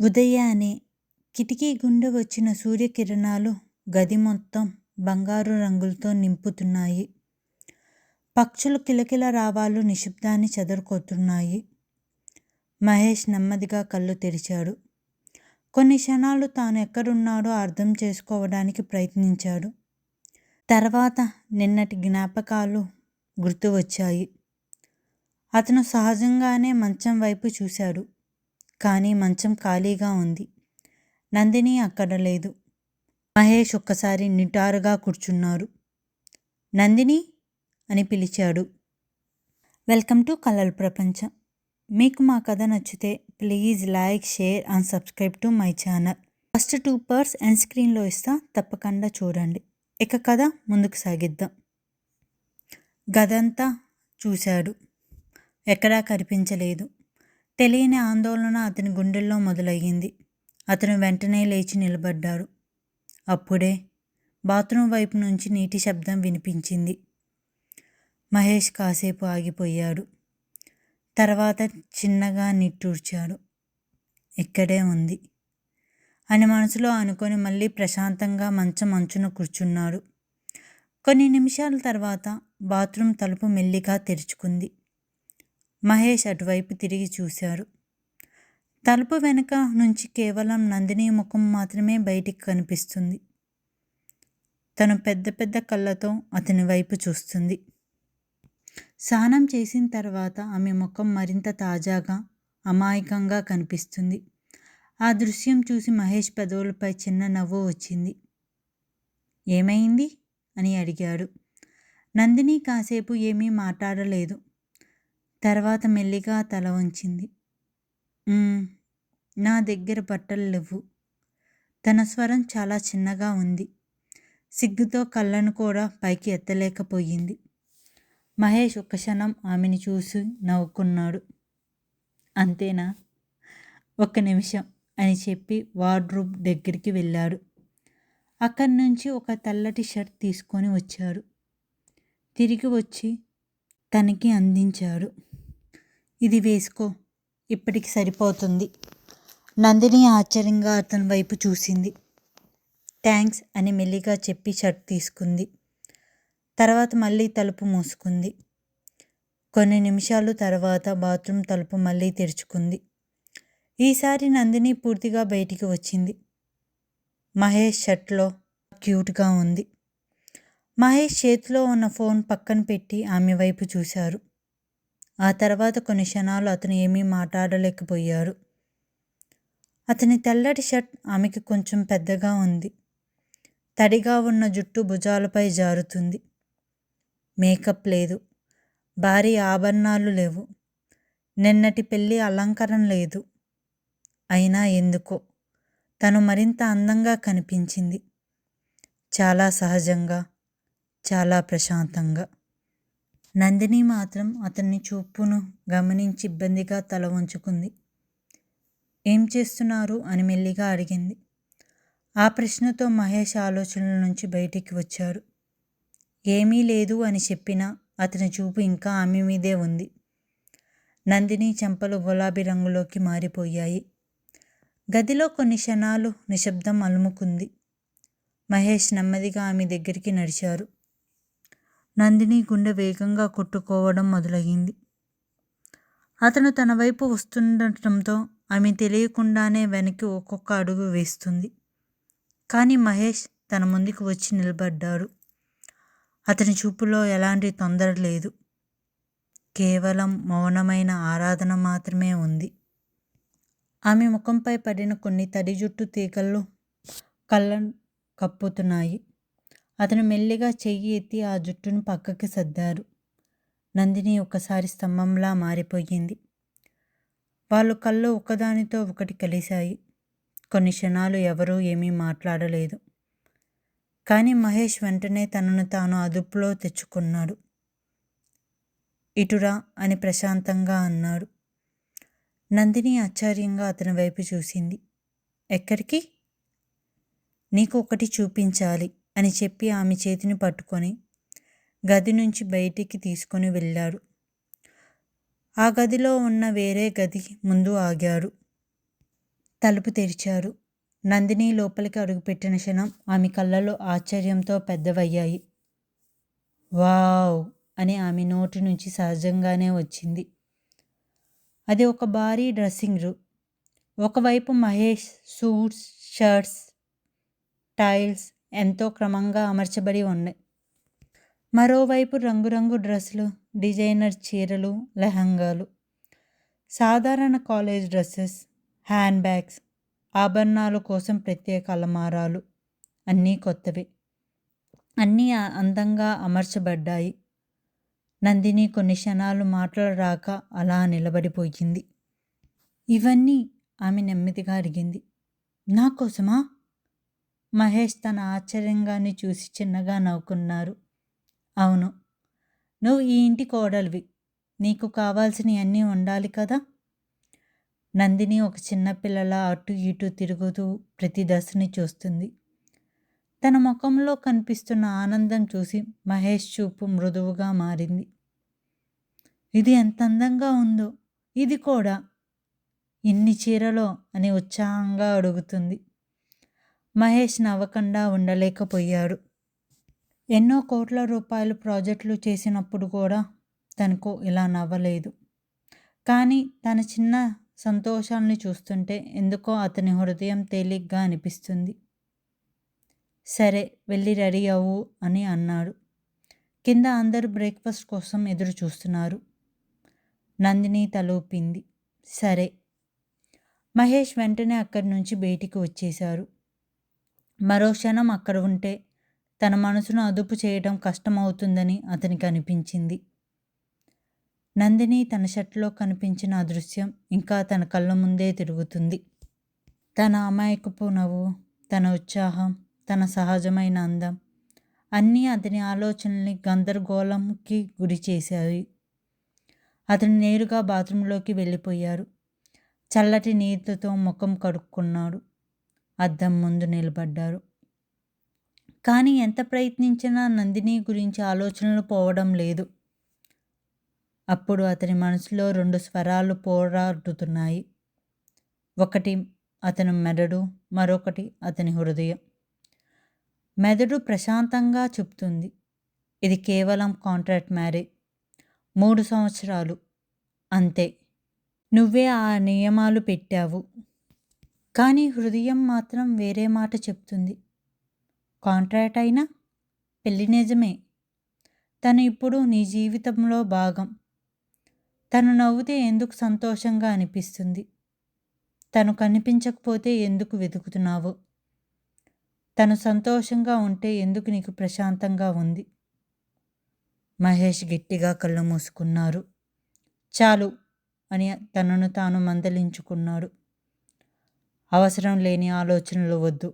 ఉదయాన్నే కిటికీ గుండా వచ్చిన సూర్యకిరణాలు గది మొత్తం బంగారు రంగులతో నింపుతున్నాయి. పక్షులు కిలకిల రావాలు నిశ్శబ్దాన్ని చెదరగొడుతున్నాయి. మహేష్ నెమ్మదిగా కళ్ళు తెరిచాడు. కొన్ని క్షణాలు తాను ఎక్కడున్నాడో అర్థం చేసుకోవడానికి ప్రయత్నించాడు. తర్వాత నిన్నటి జ్ఞాపకాలు గుర్తు వచ్చాయి. అతను సహజంగానే మంచం వైపు చూశాడు. కానీ మంచం ఖాళీగా ఉంది. నందిని అక్కడ లేదు. మహేష్ ఒక్కసారి నిటారుగా కూర్చున్నాడు. నందిని అని పిలిచాడు. వెల్కమ్ టు కలల ప్రపంచం. మీకు మా కథ నచ్చితే please like, share and subscribe to my channel. First 2 parts end స్క్రీన్లో ఇస్తా, తప్పకుండా చూడండి. ఇక కథ ముందుకు సాగిద్దాం. గదంతా చూశాడు. ఎక్కడా కనిపించలేదు. తెలియని ఆందోళన అతని గుండెల్లో మొదలయ్యింది. అతను వెంటనే లేచి నిలబడ్డాడు. అప్పుడే బాత్రూమ్ వైపు నుంచి నీటి శబ్దం వినిపించింది. మహేష్ కాసేపు ఆగిపోయాడు. తర్వాత చిన్నగా నిట్టూర్చాడు. ఇక్కడే ఉంది అని మనసులో అనుకొని మళ్ళీ ప్రశాంతంగా మంచం అంచున కూర్చున్నాడు. కొన్ని నిమిషాల తర్వాత బాత్రూమ్ తలుపు మెల్లిగా తెరుచుకుంది. మహేష్ అటువైపు తిరిగి చూశాడు. తలుపు వెనుక నుంచి కేవలం నందిని ముఖం మాత్రమే బయటికి కనిపిస్తుంది. తను పెద్ద పెద్ద కళ్ళతో అతని వైపు చూస్తుంది. స్నానం చేసిన తర్వాత ఆమె ముఖం మరింత తాజాగా, అమాయకంగా కనిపిస్తుంది. ఆ దృశ్యం చూసి మహేష్ పెదవులపై చిన్న నవ్వు వచ్చింది. ఏమైంది అని అడిగాడు. నందిని కాసేపు ఏమీ మాట్లాడలేదు. తర్వాత మెల్లిగా తల వంచింది. నా దగ్గర బట్టలు లేవు. తన స్వరం చాలా చిన్నగా ఉంది. సిగ్గుతో కళ్ళను కూడా పైకి ఎత్తలేకపోయింది. మహేష్ ఒక్క క్షణం ఆమెను చూసి నవ్వుకున్నాడు. అంతేనా? ఒక్క నిమిషం అని చెప్పి వార్డ్రోబ్ దగ్గరికి వెళ్ళాడు. అక్కడి నుంచి ఒక తెల్లటి షర్ట్ తీసుకొని వచ్చాడు. తిరిగి వచ్చి తనకి అందించాడు. ఇది వేసుకో, ఇప్పటికి సరిపోతుంది. నందిని ఆశ్చర్యంగా అతని వైపు చూసింది. థ్యాంక్స్ అని మెల్లిగా చెప్పి షర్ట్ తీసుకుంది. తర్వాత మళ్ళీ తలుపు మూసుకుంది. కొన్ని నిమిషాలు తర్వాత బాత్రూమ్ తలుపు మళ్ళీ తెరుచుకుంది. ఈసారి నందిని పూర్తిగా బయటికి వచ్చింది. మహేష్ షర్ట్లో క్యూట్గా ఉంది. మహేష్ చేతిలో ఉన్న ఫోన్ పక్కన పెట్టి ఆమె వైపు చూశారు. ఆ తర్వాత కొన్ని క్షణాలు అతను ఏమీ మాట్లాడలేకపోయాడు. అతని తెల్లటి షర్ట్ ఆమెకి కొంచెం పెద్దగా ఉంది. తడిగా ఉన్న జుట్టు భుజాలపై జారుతుంది. మేకప్ లేదు. భారీ ఆభరణాలు లేవు. నిన్నటి పెళ్ళి అలంకరణ లేదు. అయినా ఎందుకో తను మరింత అందంగా కనిపించింది. చాలా సహజంగా, చాలా ప్రశాంతంగా. నందిని మాత్రం అతన్ని చూపును గమనించి ఇబ్బందిగా తల వంచుకుంది. ఏం చేస్తున్నారు అని మెల్లిగా అడిగింది. ఆ ప్రశ్నతో మహేష్ ఆలోచనల నుంచి బయటికి వచ్చాడు. ఏమీ లేదు అని చెప్పినా అతని చూపు ఇంకా ఆమె మీదే ఉంది. నందిని చెంపలు గులాబీ రంగులోకి మారిపోయాయి. గదిలో కొన్ని క్షణాలు నిశ్శబ్దం అలుముకుంది. మహేష్ నెమ్మదిగా ఆమె దగ్గరికి నడిచారు. నందిని గుండె వేగంగా కొట్టుకోవడం మొదలయ్యింది. అతను తన వైపు వస్తుండటంతో ఆమె తెలియకుండానే వెనక్కి ఒక్కొక్క అడుగు వేస్తుంది. కానీ మహేష్ తన ముందుకు వచ్చి నిలబడ్డాడు. అతని చూపులో ఎలాంటి తొందర లేదు. కేవలం మౌనమైన ఆరాధన మాత్రమే ఉంది. ఆమె ముఖంపై పడిన కొన్ని తడి జుట్టు తీగలు కళ్ళను కప్పుతున్నాయి. అతను మెల్లిగా చెయ్యి ఎత్తి ఆ జుట్టును పక్కకి సర్దారు. నందిని ఒక్కసారి స్తంభంలా మారిపోయింది. వాళ్ళు కళ్ళు ఒకదానితో ఒకటి కలిశాయి. కొన్ని క్షణాలు ఎవరూ ఏమీ మాట్లాడలేదు. కానీ మహేష్ వెంటనే తనను తాను అదుపులో తెచ్చుకున్నాడు. ఇటురా అని ప్రశాంతంగా అన్నాడు. నందిని ఆశ్చర్యంగా అతని వైపు చూసింది. ఎక్కడికి? నీకు ఒకటి చూపించాలి అని చెప్పి ఆమె చేతిని పట్టుకొని గది నుంచి బయటికి తీసుకొని వెళ్ళాడు. ఆ గదిలో ఉన్న వేరే గది ముందు ఆగాడు. తలుపు తెరిచారు. నందిని లోపలికి అడుగుపెట్టిన క్షణం ఆమె కళ్ళలో ఆశ్చర్యంతో పెద్దవయ్యాయి. వావ్ అని ఆమె నోటి నుంచి సహజంగానే వచ్చింది. అది ఒక భారీ డ్రెస్సింగ్ రూమ్. ఒకవైపు మహేష్ సూట్స్, షర్ట్స్, టైల్స్ ఎంతో క్రమంగా అమర్చబడి ఉన్నాయి. మరోవైపు రంగురంగు డ్రెస్సులు, డిజైనర్ చీరలు, లెహంగాలు, సాధారణ కాలేజ్ డ్రెస్సెస్, హ్యాండ్ బ్యాగ్స్, ఆభరణాల కోసం ప్రత్యేక అలమారాలు, అన్నీ కొత్తవే. అన్నీ అందంగా అమర్చబడ్డాయి. నందిని కొన్ని క్షణాలు మాటలు రాక అలా నిలబడిపోయింది. ఇవన్నీ ఆమె నెమ్మదిగా అడిగింది. నా కోసమా? మహేష్ తన ఆశ్చర్యంగాన్ని చూసి చిన్నగా నవ్వుకున్నారు. అవును, నువ్వు ఈ ఇంటి కోడలివి. నీకు కావాల్సినవి అన్నీ ఉండాలి కదా. నందిని ఒక చిన్నపిల్లలా అటు ఇటు తిరుగుతూ ప్రతి దశని చూస్తుంది. తన ముఖంలో కనిపిస్తున్న ఆనందం చూసి మహేష్ చూపు మృదువుగా మారింది. ఇది ఎంత అందంగా ఉందో, ఇది కూడా ఇన్ని చీరలో అని ఉత్సాహంగా అడుగుతుంది. మహేష్ నవ్వకుండా ఉండలేకపోయాడు. ఎన్నో కోట్ల రూపాయలు ప్రాజెక్టులు చేసినప్పుడు కూడా తనకు ఇలా నవ్వలేదు. కానీ తన చిన్న సంతోషాల్ని చూస్తుంటే ఎందుకో అతని హృదయం తేలిగ్గా అనిపిస్తుంది. సరే, వెళ్ళి రెడీ అవ్వు అని అన్నాడు. కింద అందరూ బ్రేక్ఫాస్ట్ కోసం ఎదురు చూస్తున్నారు. నందిని తలూపింది. సరే. మహేష్ వెంటనే అక్కడి నుంచి బయటికి వచ్చేశారు. మరో క్షణం అక్కడ ఉంటే తన మనసును అదుపు చేయడం కష్టమవుతుందని అతనికి అనిపించింది. నందిని తన షర్ట్లో కనిపించిన ఆ దృశ్యం ఇంకా తన కళ్ళ ముందే తిరుగుతుంది. తన అమాయకపు నవ్వు, తన ఉత్సాహం, తన సహజమైన అందం అన్నీ అతని ఆలోచనల్ని గందరగోళంకి గురి చేశాయి. అతను నేరుగా బాత్రూంలోకి వెళ్ళిపోయారు. చల్లటి నీటితో ముఖం కడుక్కున్నాడు. అద్దం ముందు నిలబడ్డారు. కానీ ఎంత ప్రయత్నించినా నందిని గురించి ఆలోచనలు పోవడం లేదు. అప్పుడు అతని మనసులో 2 స్వరాలు పోరాడుతున్నాయి. ఒకటి అతని మెదడు, మరొకటి అతని హృదయం. మెదడు ప్రశాంతంగా చెప్తుంది, ఇది కేవలం కాంట్రాక్ట్ మ్యారేజ్, 3 సంవత్సరాలు అంతే, నువ్వే ఆ నియమాలు పెట్టావు. కానీ హృదయం మాత్రం వేరే మాట చెప్తుంది. కాంట్రాక్ట్ అయినా పెళ్ళి నిజమే. తను ఇప్పుడు నీ జీవితంలో భాగం. తను నవ్వుతే ఎందుకు సంతోషంగా అనిపిస్తుంది? తను కనిపించకపోతే ఎందుకు వెతుకుతున్నావు? తను సంతోషంగా ఉంటే ఎందుకు నీకు ప్రశాంతంగా ఉంది? మహేష్ గట్టిగా కళ్ళు మూసుకున్నారు. చాలు అని తనను తాను మందలించుకున్నాడు. అవసరం లేని ఆలోచనలు వద్దు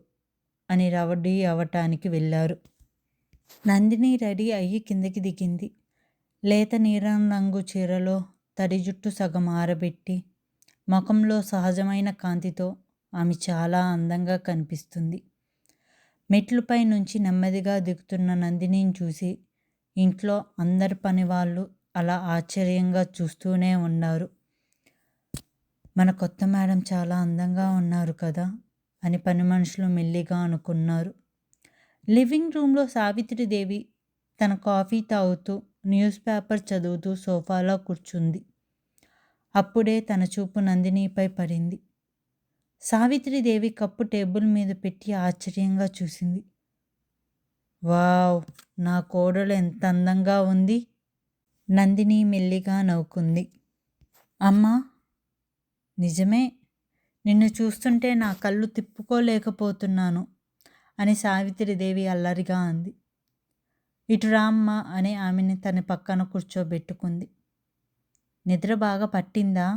అని రెడీ అవ్వటానికి వెళ్ళారు. నందిని రెడీ అయ్యి కిందకి దిగింది. లేత నీలం రంగు చీరలో తడి జుట్టు సగం ఆరబెట్టి ముఖంలో సహజమైన కాంతితో ఆమె చాలా అందంగా కనిపిస్తుంది. మెట్లుపై నుంచి నెమ్మదిగా దిగుతున్న నందినిని చూసి ఇంట్లో అందరి పని వాళ్ళు అలా ఆశ్చర్యంగా చూస్తూనే ఉన్నారు. మన కొత్త మేడం చాలా అందంగా ఉన్నారు కదా అని పని మనుషులు మెల్లిగా అనుకున్నారు. లివింగ్ రూమ్లో సావిత్రిదేవి తన కాఫీ తాగుతూ న్యూస్ పేపర్ చదువుతూ సోఫాలో కూర్చుంది. అప్పుడే తన చూపు నందినిపై పడింది. సావిత్రిదేవి కప్పు టేబుల్ మీద పెట్టి ఆశ్చర్యంగా చూసింది. వావ్, నా కోడలు ఎంత అందంగా ఉంది. నందిని మెల్లిగా నవ్వుకుంది. అమ్మా, నిజమే, నిన్ను చూస్తుంటే నా కళ్ళు తిప్పుకోలేకపోతున్నాను అని సావిత్రిదేవి అల్లరిగా అంది. ఇటు రామ్మ అని ఆమెని తన పక్కన కూర్చోబెట్టుకుంది. నిద్ర బాగా పట్టిందా?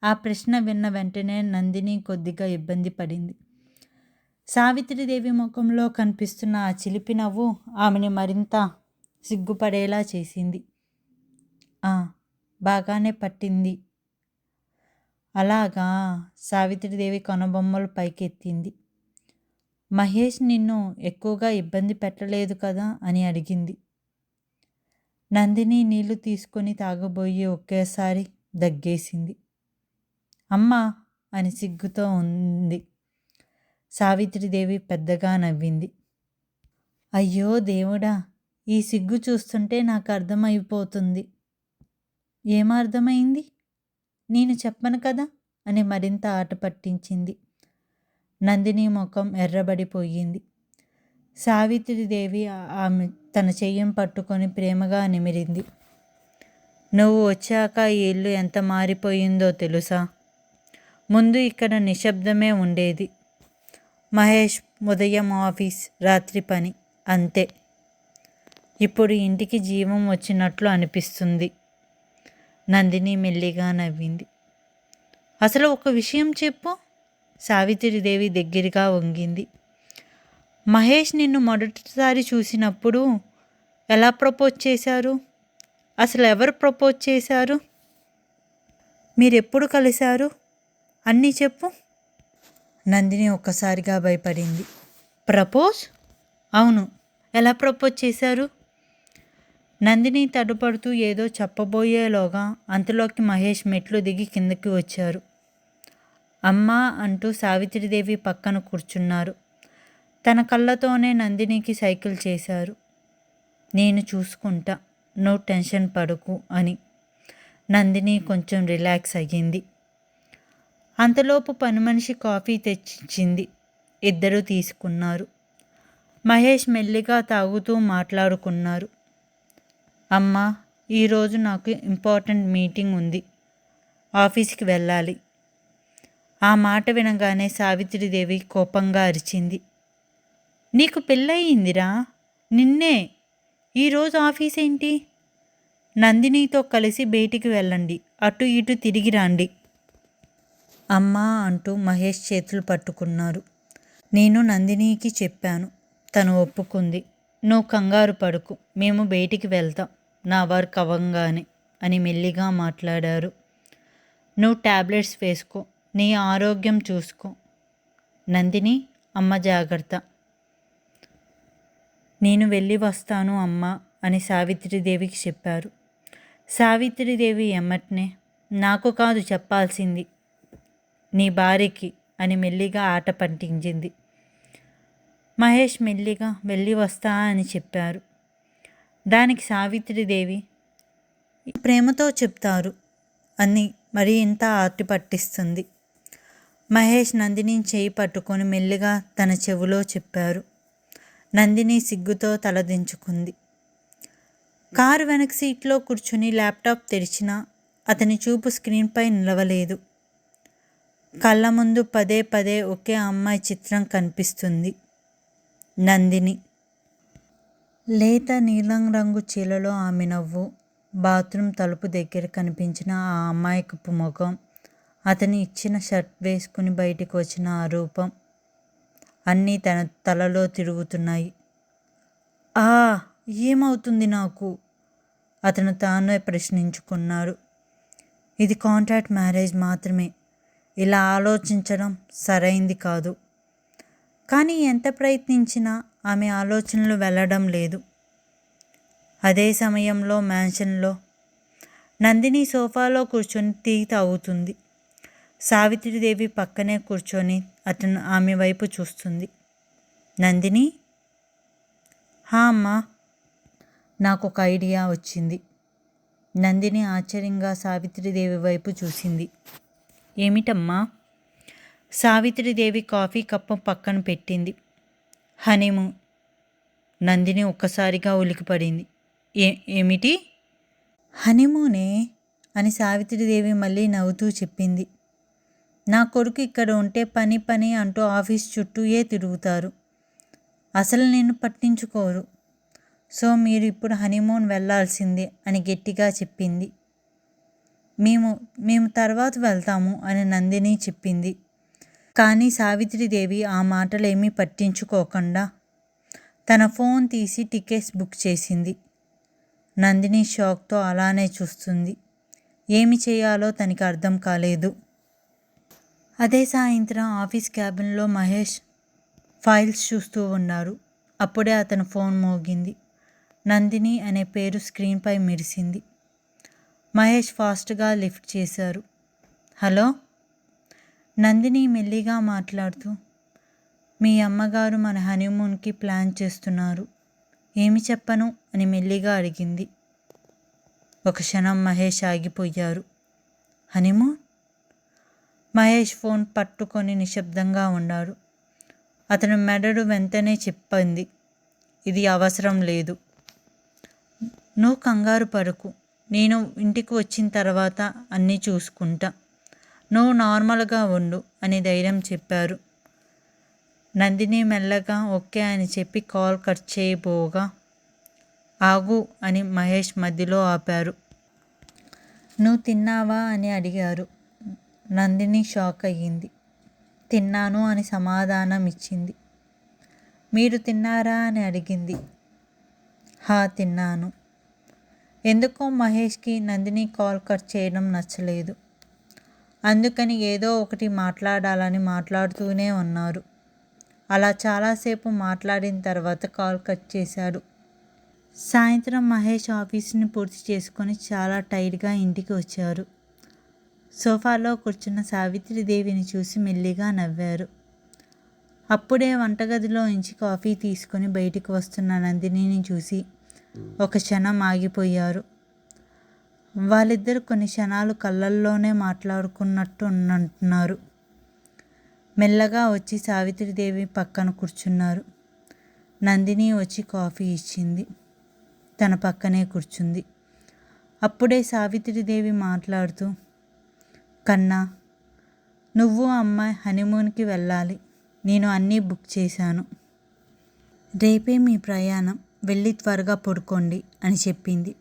ఆ ప్రశ్న విన్న వెంటనే నందిని కొద్దిగా ఇబ్బంది పడింది. సావిత్రిదేవి ముఖంలో కనిపిస్తున్న ఆ చిలిపి నవ్వు ఆమెని మరింత సిగ్గుపడేలా చేసింది. బాగానే పట్టింది. అలాగా? సావిత్రిదేవి కనుబొమ్మలు పైకెత్తింది. మహేష్ నిన్ను ఎక్కువగా ఇబ్బంది పెట్టలేదు కదా అని అడిగింది. నందిని నీళ్లు తీసుకొని తాగబోయి ఒకేసారి దగ్గేసింది. అమ్మా, అని సిగ్గుతో ఉంది. సావిత్రిదేవి పెద్దగా నవ్వింది. అయ్యో దేవుడా, ఈ సిగ్గు చూస్తుంటే నాకు అర్థమైపోతుంది. ఏమర్థమైంది? నేను చెప్పను కదా అని మరింత ఆట పట్టించింది. నందిని ముఖం ఎర్రబడిపోయింది. సావిత్రిదేవి ఆమె తన చెయ్యం పట్టుకొని ప్రేమగా నిమిరింది. నువ్వు వచ్చాక ఈ ఇల్లు ఎంత మారిపోయిందో తెలుసా? ముందు ఇక్కడ నిశ్శబ్దమే ఉండేది. మహేష్ ఉదయం ఆఫీస్, రాత్రి పని, అంతే. ఇప్పుడు ఇంటికి జీవం వచ్చినట్లు అనిపిస్తుంది. నందిని మెల్లిగా నవ్వింది. అసలు ఒక విషయం చెప్పు. సావిత్రిదేవి దగ్గరగా వంగింది. మహేష్ నిన్ను మొదటిసారి చూసినప్పుడు ఎలా ప్రపోజ్ చేశారు? అసలు ఎవరు ప్రపోజ్ చేశారు? మీరెప్పుడు కలిశారు? అన్నీ చెప్పు. నందిని ఒక్కసారిగా భయపడింది. ప్రపోజ్? అవును, ఎలా ప్రపోజ్ చేశారు? నందిని తడుపడుతూ ఏదో చెప్పబోయేలోగా అంతలోకి మహేష్ మెట్లు దిగి కిందకి వచ్చారు. అమ్మా అంటూ సావిత్రిదేవి పక్కన కూర్చున్నారు. తన కళ్ళతోనే నందినికి సైకిల్ చేశారు. నేను చూసుకుంటా, నువ్వు టెన్షన్ పడకు అని. నందిని కొంచెం రిలాక్స్ అయ్యింది. అంతలోపు పని మనిషి కాఫీ తెచ్చిచ్చింది. ఇద్దరూ తీసుకున్నారు. మహేష్ మెల్లిగా తాగుతూ మాట్లాడుకున్నారు. అమ్మా, ఈరోజు నాకు ఇంపార్టెంట్ మీటింగ్ ఉంది, ఆఫీస్కి వెళ్ళాలి. ఆ మాట వినగానే సావిత్రిదేవి కోపంగా అరిచింది. నీకు పెళ్ళయిందిరా? నిన్నే. ఈరోజు ఆఫీస్ ఏంటి? నందినితో కలిసి బయటికి వెళ్ళండి, అటు ఇటు తిరిగి రండి. అమ్మా అంటూ మహేష్ చేతులు పట్టుకున్నారు. నేను నందినికి చెప్పాను, తను ఒప్పుకుంది. నువ్వు కంగారు పడుకు, మేము బయటికి వెళ్తాం నా వర్క్ అవ్వంగానే అని మెల్లిగా మాట్లాడారు. నువ్వు టాబ్లెట్స్ వేసుకో, నీ ఆరోగ్యం చూసుకో. నందిని, అమ్మ జాగ్రత్త. నేను వెళ్ళి వస్తాను అమ్మా అని సావిత్రిదేవికి చెప్పారు. సావిత్రిదేవి ఎమ్మటనే, నాకు కాదు చెప్పాల్సింది, నీ భార్యకి అని మెల్లిగా ఆట పట్టించింది. మహేష్ మెల్లిగా వెళ్ళి వస్తా అని చెప్పారు. దానికి సావిత్రిదేవి, ప్రేమతో చెప్తారు అని మరీ ఇంత ఆట పట్టిస్తుంది. మహేష్ నందిని చేయి పట్టుకొని మెల్లిగా తన చెవిలో చెప్పారు. నందిని సిగ్గుతో తలదించుకుంది. కారు వెనక సీట్లో కూర్చుని ల్యాప్టాప్ తెరిచినా అతని చూపు స్క్రీన్పై నిలవలేదు. కళ్ళ ముందు పదే పదే ఒకే అమ్మాయి చిత్రం కనిపిస్తుంది, నందిని. లేత నీలం రంగు చీలలో ఆమె నవ్వు, బాత్రూమ్ తలుపు దగ్గర కనిపించిన ఆ అమాయకపు ముఖం, అతని ఇచ్చిన షర్ట్ వేసుకుని బయటికి వచ్చిన ఆ రూపం, అన్నీ తన తలలో తిరుగుతున్నాయి. ఏమవుతుంది నాకు? అతను తానే ప్రశ్నించుకున్నారు. ఇది కాంట్రాక్ట్ మ్యారేజ్ మాత్రమే, ఇలా ఆలోచించడం సరైంది కాదు. కానీ ఎంత ప్రయత్నించినా ఆమె ఆలోచనలు వెళ్ళడం లేదు. అదే సమయంలో మ్యాన్షన్లో నందిని సోఫాలో కూర్చొని టీ తాగుతుంది. సావిత్రిదేవి పక్కనే కూర్చొని అతను ఆమె వైపు చూస్తుంది. నందిని? అమ్మా. నాకు ఒక ఐడియా వచ్చింది. నందిని ఆశ్చర్యంగా సావిత్రిదేవి వైపు చూసింది. ఏమిటమ్మా? సావిత్రిదేవి కాఫీ కప్పు పక్కన పెట్టింది. హనీమూన్. నందిని ఒక్కసారిగా ఉలికిపడింది. ఏమిటి? హనీమూనే అని సావిత్రిదేవి మళ్ళీ నవ్వుతూ చెప్పింది. నా కొడుకు ఇక్కడ ఉంటే పని పని అంటూ ఆఫీస్ చుట్టూయే తిరుగుతారు, అసలు నిన్ను పట్టించుకోరు. సో మీరు ఇప్పుడు హనీమూన్ వెళ్ళాల్సిందే అని గట్టిగా చెప్పింది. మేము తర్వాత వెళ్తాము అని నందిని చెప్పింది. కానీ సావిత్రిదేవి ఆ మాటలేమీ పట్టించుకోకుండా తన ఫోన్ తీసి టికెట్స్ బుక్ చేసింది. నందిని షాక్తో అలానే చూస్తుంది. ఏమి చేయాలో తనకి అర్థం కాలేదు. అదే సాయంత్రం ఆఫీస్ క్యాబిన్లో మహేష్ ఫైల్స్ చూస్తూ ఉన్నారు. అప్పుడే అతని ఫోన్ మోగింది. నందిని అనే పేరు స్క్రీన్పై మెరిసింది. మహేష్ ఫాస్ట్గా లిఫ్ట్ చేశారు. హలో. నందిని మెల్లిగా మాట్లాడుతూ, మీ అమ్మగారు మన హనీమూన్కి ప్లాన్ చేస్తున్నారు. ఏమి చెప్పను అని మెల్లిగా అడిగింది. ఒక క్షణం మహేష్ ఆగిపోయారు. హనీమూన్? మహేష్ ఫోన్ పట్టుకొని నిశ్శబ్దంగా ఉన్నాడు. అతని మెదడు వెంటనే చెప్పింది, ఇది అవసరం లేదు. నువ్వు కంగారు పడకు, నేను ఇంటికి వచ్చిన తర్వాత అన్నీ చూసుకుంటా. నువ్వు నార్మల్గా ఉండు అని ధైర్యం చెప్పారు. నందిని మెల్లగా ఓకే అని చెప్పి కాల్ కట్ చేయబోగా, ఆగు అని మహేష్ మధ్యలో ఆపారు. నువ్వు తిన్నావా అని అడిగారు. నందిని షాక్ అయ్యింది. తిన్నాను అని సమాధానం ఇచ్చింది. మీరు తిన్నారా అని అడిగింది. తిన్నాను. ఎందుకో మహేష్కి నందిని కాల్ కట్ చేయడం నచ్చలేదు. అందుకని ఏదో ఒకటి మాట్లాడాలని మాట్లాడుతూనే ఉన్నారు. అలా చాలాసేపు మాట్లాడిన తర్వాత కాల్ కట్ చేశాడు. సాయంత్రం మహేష్ ఆఫీస్ని పూర్తి చేసుకొని చాలా టైర్డ్గా ఇంటికి వచ్చారు. సోఫాలో కూర్చున్న సావిత్రిదేవిని చూసి మెల్లిగా నవ్వారు. అప్పుడే వంటగదిలో నుంచి కాఫీ తీసుకొని బయటికి వస్తున్న నందినిని చూసి ఒక క్షణం ఆగిపోయారు. వాళ్ళిద్దరు కొన్ని క్షణాలు కళ్ళల్లోనే మాట్లాడుకున్నట్టు అంటున్నారు. మెల్లగా వచ్చి సావిత్రిదేవి పక్కన కూర్చున్నారు. నందిని వచ్చి కాఫీ ఇచ్చింది. తన పక్కనే కూర్చుంది. అప్పుడే సావిత్రిదేవి మాట్లాడుతూ, కన్నా, నువ్వు అమ్మాయి హనీమూన్కి వెళ్ళాలి. నేను అన్నీ బుక్ చేశాను. రేపే మీ ప్రయాణం, వెళ్ళి త్వరగా పడుకోండి అని చెప్పింది.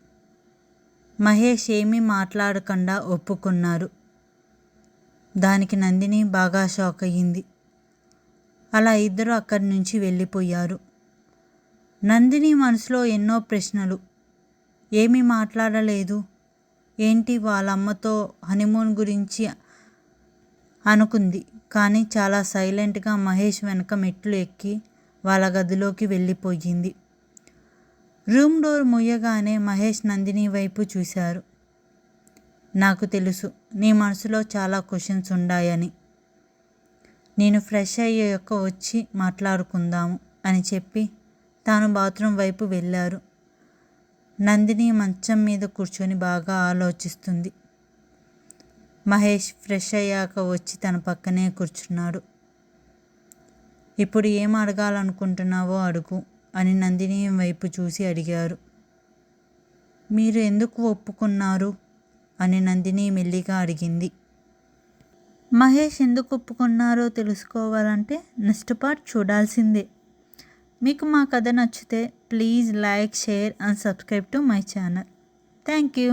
మహేష్ ఏమీ మాట్లాడకుండా ఒప్పుకున్నారు. దానికి నందిని బాగా షాక్ అయ్యింది. అలా ఇద్దరు అక్కడి నుంచి వెళ్ళిపోయారు. నందిని మనసులో ఎన్నో ప్రశ్నలు. ఏమీ మాట్లాడలేదు ఏంటి, వాళ్ళ అమ్మతో హనీమూన్ గురించి అనుకుంది. కానీ చాలా సైలెంట్గా మహేష్ వెనక మెట్లు ఎక్కి వాళ్ళ గదిలోకి వెళ్ళిపోయింది. రూమ్ డోర్ మూయగానే మహేష్ నందిని వైపు చూశారు. నాకు తెలుసు నీ మనసులో చాలా క్వశ్చన్స్ ఉన్నాయని. నేను ఫ్రెష్ అయ్యాక వచ్చి మాట్లాడుకుందాము అని చెప్పి తాను బాత్రూమ్ వైపు వెళ్ళారు. నందిని మంచం మీద కూర్చొని బాగా ఆలోచిస్తుంది. మహేష్ ఫ్రెష్ అయ్యాక వచ్చి తన పక్కనే కూర్చున్నాడు. ఇప్పుడు ఏం అడగాలనుకుంటున్నావో అడుగు అని నందిని వైపు చూసి అడిగారు. మీరు ఎందుకు ఒప్పుకున్నారు అని నందిని మెల్లిగా అడిగింది. మహేష్ ఎందుకు ఒప్పుకున్నారో తెలుసుకోవాలంటే నెక్స్ట్ పార్ట్ చూడాల్సిందే. మీకు మా కథ నచ్చితే please like, share and subscribe to my channel. Thank you.